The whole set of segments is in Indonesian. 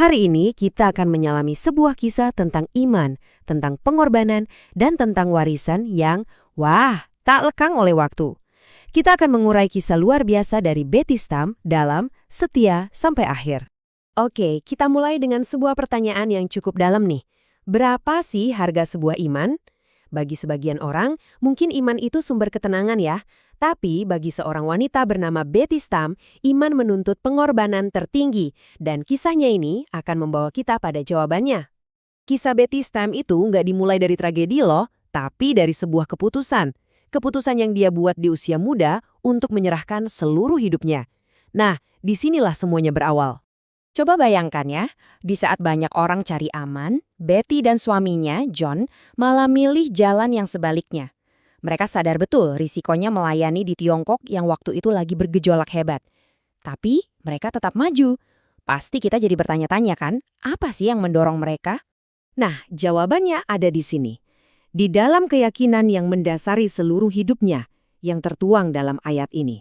Hari ini kita akan menyelami sebuah kisah tentang iman, tentang pengorbanan, dan tentang warisan yang, tak lekang oleh waktu. Kita akan mengurai kisah luar biasa dari Betty Stam dalam Setia Sampai Akhir. Oke, kita mulai dengan sebuah pertanyaan yang cukup dalam nih. Berapa sih harga sebuah iman? Bagi sebagian orang, mungkin iman itu sumber ketenangan ya. Tapi bagi seorang wanita bernama Betty Stam, iman menuntut pengorbanan tertinggi. Dan kisahnya ini akan membawa kita pada jawabannya. Kisah Betty Stam itu nggak dimulai dari tragedi loh, tapi dari sebuah keputusan. Keputusan yang dia buat di usia muda untuk menyerahkan seluruh hidupnya. Nah, disinilah semuanya berawal. Coba bayangkan ya, di saat banyak orang cari aman, Betty dan suaminya, John, malah milih jalan yang sebaliknya. Mereka sadar betul risikonya melayani di Tiongkok yang waktu itu lagi bergejolak hebat. Tapi mereka tetap maju. Pasti kita jadi bertanya-tanya kan, apa sih yang mendorong mereka? Nah, jawabannya ada di sini. Di dalam keyakinan yang mendasari seluruh hidupnya, yang tertuang dalam ayat ini.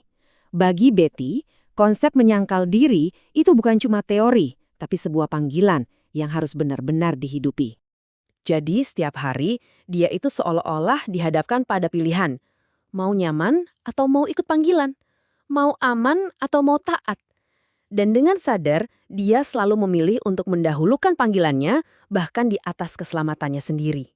Bagi Betty, konsep menyangkal diri itu bukan cuma teori, tapi sebuah panggilan yang harus benar-benar dihidupi. Jadi setiap hari, dia itu seolah-olah dihadapkan pada pilihan. Mau nyaman atau mau ikut panggilan? Mau aman atau mau taat? Dan dengan sadar, dia selalu memilih untuk mendahulukan panggilannya, bahkan di atas keselamatannya sendiri.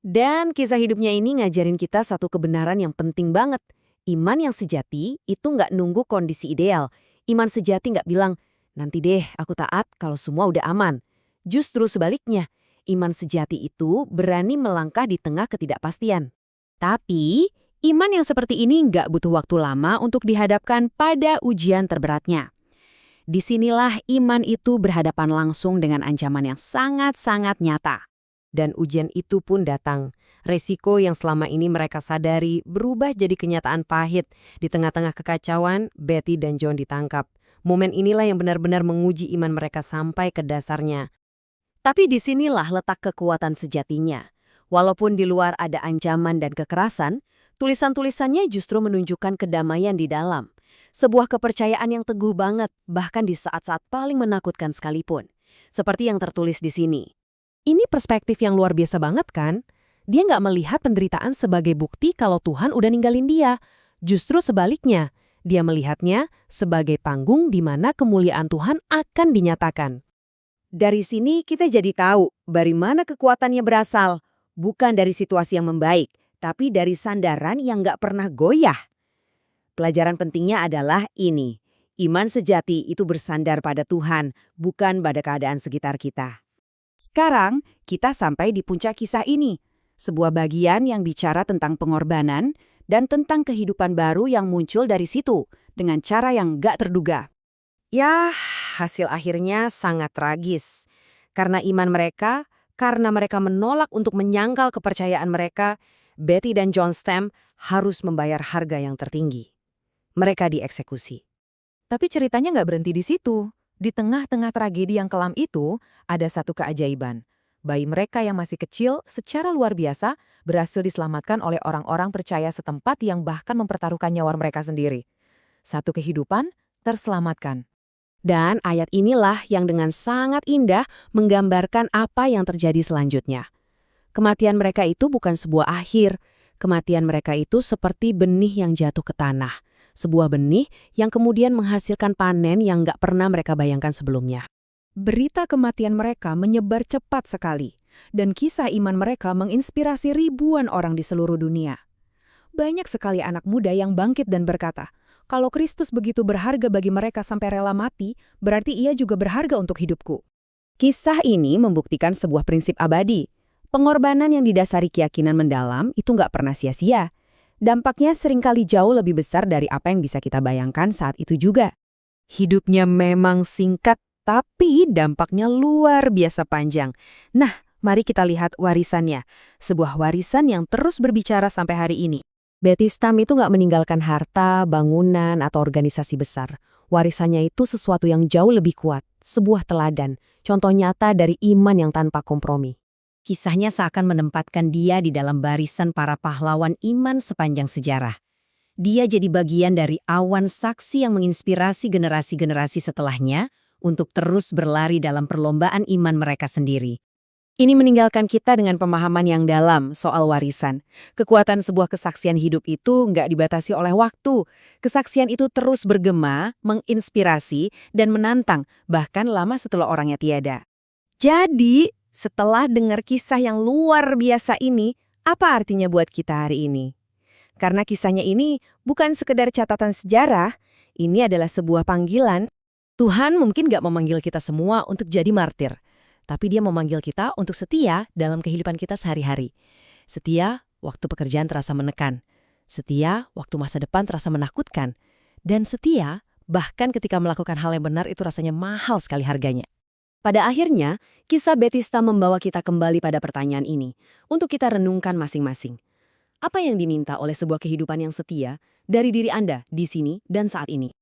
Dan kisah hidupnya ini ngajarin kita satu kebenaran yang penting banget. Iman yang sejati itu nggak nunggu kondisi ideal. Iman sejati nggak bilang, nanti deh aku taat kalau semua udah aman. Justru sebaliknya, iman sejati itu berani melangkah di tengah ketidakpastian. Tapi, iman yang seperti ini nggak butuh waktu lama untuk dihadapkan pada ujian terberatnya. Disinilah iman itu berhadapan langsung dengan ancaman yang sangat-sangat nyata. Dan ujian itu pun datang. Resiko yang selama ini mereka sadari berubah jadi kenyataan pahit. Di tengah-tengah kekacauan, Betty dan John ditangkap. Momen inilah yang benar-benar menguji iman mereka sampai ke dasarnya. Tapi disinilah letak kekuatan sejatinya. Walaupun di luar ada ancaman dan kekerasan, tulisan-tulisannya justru menunjukkan kedamaian di dalam. Sebuah kepercayaan yang teguh banget, bahkan di saat-saat paling menakutkan sekalipun. Seperti yang tertulis di sini. Ini perspektif yang luar biasa banget kan? Dia nggak melihat penderitaan sebagai bukti kalau Tuhan udah ninggalin dia. Justru sebaliknya, dia melihatnya sebagai panggung di mana kemuliaan Tuhan akan dinyatakan. Dari sini kita jadi tahu dari mana kekuatannya berasal. Bukan dari situasi yang membaik, tapi dari sandaran yang nggak pernah goyah. Pelajaran pentingnya adalah ini. Iman sejati itu bersandar pada Tuhan, bukan pada keadaan sekitar kita. Sekarang, kita sampai di puncak kisah ini. Sebuah bagian yang bicara tentang pengorbanan dan tentang kehidupan baru yang muncul dari situ dengan cara yang gak terduga. Ya, hasil akhirnya sangat tragis. Karena iman mereka, karena mereka menolak untuk menyangkal kepercayaan mereka, Betty dan John Stam harus membayar harga yang tertinggi. Mereka dieksekusi. Tapi ceritanya nggak berhenti di situ. Di tengah-tengah tragedi yang kelam itu, ada satu keajaiban. Bayi mereka yang masih kecil secara luar biasa berhasil diselamatkan oleh orang-orang percaya setempat yang bahkan mempertaruhkan nyawa mereka sendiri. Satu kehidupan terselamatkan. Dan ayat inilah yang dengan sangat indah menggambarkan apa yang terjadi selanjutnya. Kematian mereka itu bukan sebuah akhir. Kematian mereka itu seperti benih yang jatuh ke tanah. Sebuah benih yang kemudian menghasilkan panen yang nggak pernah mereka bayangkan sebelumnya. Berita kematian mereka menyebar cepat sekali, dan kisah iman mereka menginspirasi ribuan orang di seluruh dunia. Banyak sekali anak muda yang bangkit dan berkata, kalau Kristus begitu berharga bagi mereka sampai rela mati, berarti ia juga berharga untuk hidupku. Kisah ini membuktikan sebuah prinsip abadi. Pengorbanan yang didasari keyakinan mendalam itu nggak pernah sia-sia. Dampaknya seringkali jauh lebih besar dari apa yang bisa kita bayangkan saat itu juga. Hidupnya memang singkat, tapi dampaknya luar biasa panjang. Nah, mari kita lihat warisannya. Sebuah warisan yang terus berbicara sampai hari ini. Betty Stam itu nggak meninggalkan harta, bangunan, atau organisasi besar. Warisannya itu sesuatu yang jauh lebih kuat, sebuah teladan, contoh nyata dari iman yang tanpa kompromi. Kisahnya seakan menempatkan dia di dalam barisan para pahlawan iman sepanjang sejarah. Dia jadi bagian dari awan saksi yang menginspirasi generasi-generasi setelahnya untuk terus berlari dalam perlombaan iman mereka sendiri. Ini meninggalkan kita dengan pemahaman yang dalam soal warisan. Kekuatan sebuah kesaksian hidup itu nggak dibatasi oleh waktu. Kesaksian itu terus bergema, menginspirasi, dan menantang, bahkan lama setelah orangnya tiada. Jadi, setelah dengar kisah yang luar biasa ini, apa artinya buat kita hari ini? Karena kisahnya ini bukan sekedar catatan sejarah, ini adalah sebuah panggilan. Tuhan mungkin nggak memanggil kita semua untuk jadi martir, tapi Dia memanggil kita untuk setia dalam kehidupan kita sehari-hari. Setia waktu pekerjaan terasa menekan, setia waktu masa depan terasa menakutkan, dan setia bahkan ketika melakukan hal yang benar itu rasanya mahal sekali harganya. Pada akhirnya, kisah Bethesda membawa kita kembali pada pertanyaan ini, untuk kita renungkan masing-masing. Apa yang diminta oleh sebuah kehidupan yang setia dari diri Anda di sini dan saat ini?